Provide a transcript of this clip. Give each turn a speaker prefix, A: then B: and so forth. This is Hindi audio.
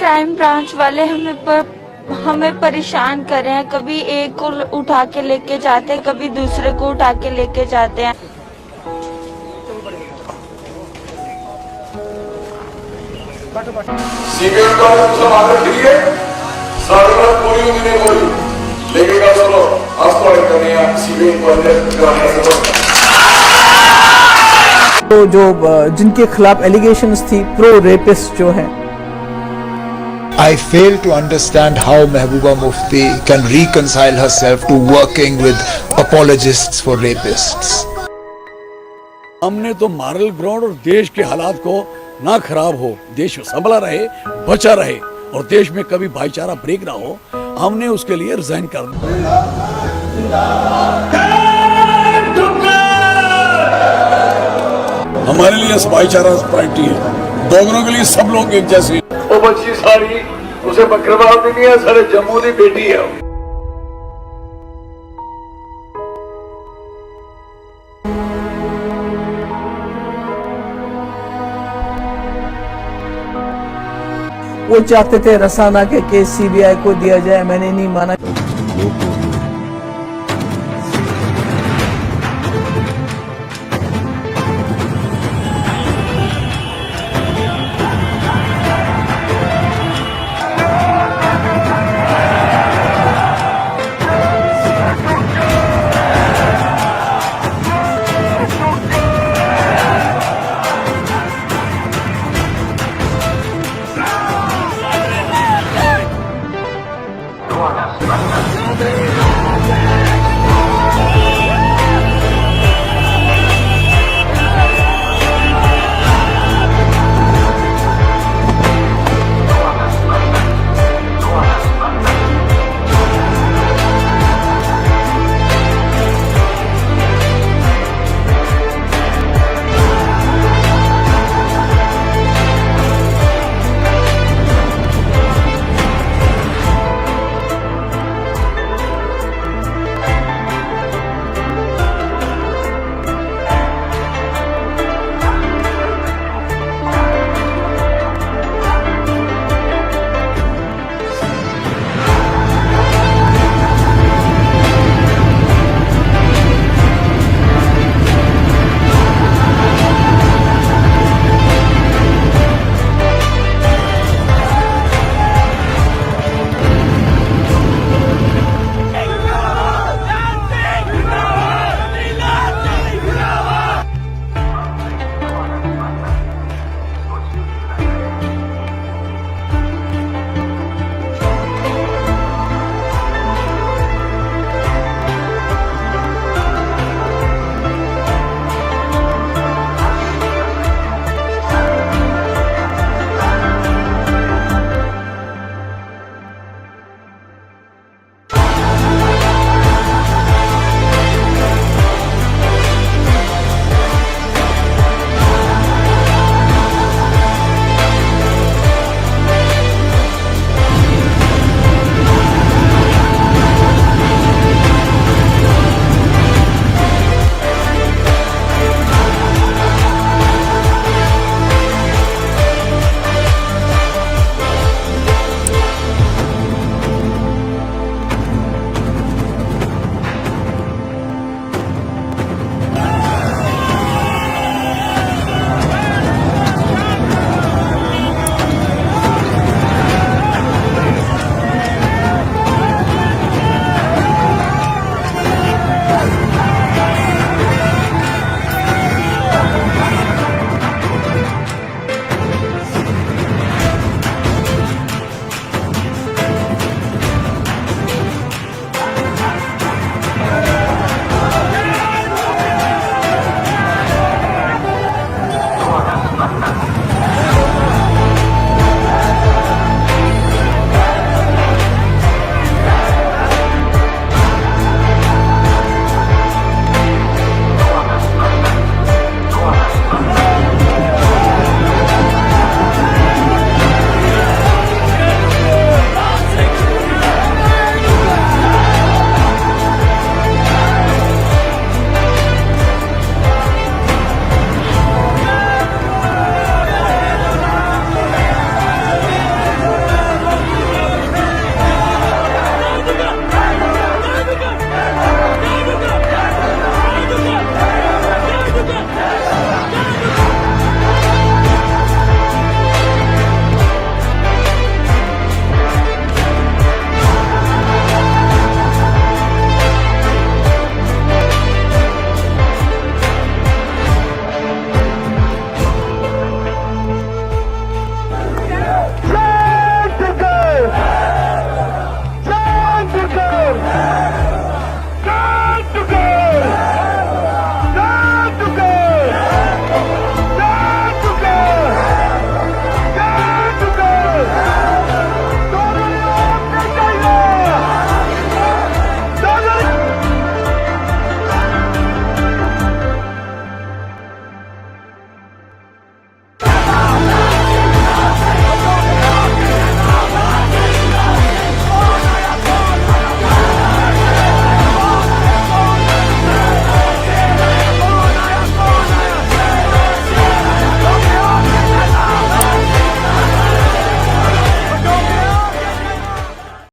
A: क्राइम ब्रांच वाले हमें परेशान कर रहे हैं। कभी एक को उठा के लेके जाते हैं, कभी दूसरे को उठा के लेके जाते हैं।
B: सीबीआई का समाधान दिए सारे पूरी उम्मीदें बोली लेकिन का चलो आज तो करने सीबीआई को अंदर
C: तो जो जिनके खिलाफ एलिगेशंस थी प्रो रेपिस्ट जो है।
D: I fail to understand how Mehbooba Mufti can reconcile herself to working with apologists for rapists.
E: हमने तो मॉरल ग्राउंड और देश के हालात को ना खराब हो, देश संभला रहे, बचा रहे और देश में कभी भाईचारा ब्रेक ना हो, हमने उसके लिए रिजाइन कर दिया। हमारे लिए भाईचारा प्रायोरिटी है, डोगरों के लिए सब लोग एक जैसे।
B: वो बच्ची सारी उसे बकरवाल भी नहीं है, सारे जम्मू की बेटी है।
C: वो चाहते थे रसाना के केस सीबीआई को दिया जाए, मैंने नहीं माना।